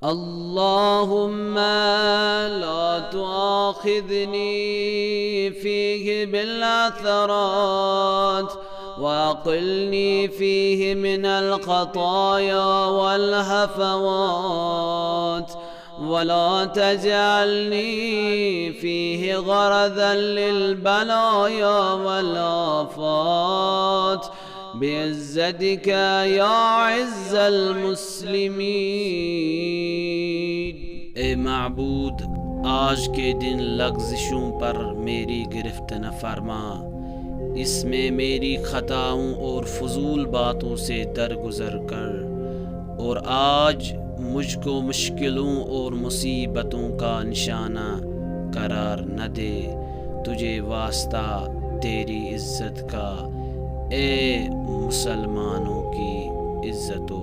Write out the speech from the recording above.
अल्लाहुम्मा ला तुआखिज़नी फ़ीहि बिल-अथरात वअक़िलनी फ़ीहि मिनल ख़ताया वल हफ़वात वला तजअलनी फ़ीहि गरज़न लिल-बलाया वल आफ़ात बिइज़्ज़तिका या इज़्ज़ल मुस्लिमीन। ए माबूद, आज के दिन लग़ज़िशों पर मेरी गिरफ्त न फरमा, इसमें मेरी ख़ताओं और फ़ुज़ूल बातों से दरगुज़र कर, और आज मुझको मुश्किलों और मुसीबतों का निशाना करार न दे। तुझे वास्ता तेरी इज़्ज़त का, ए मुसलमानों की इज़्ज़तो।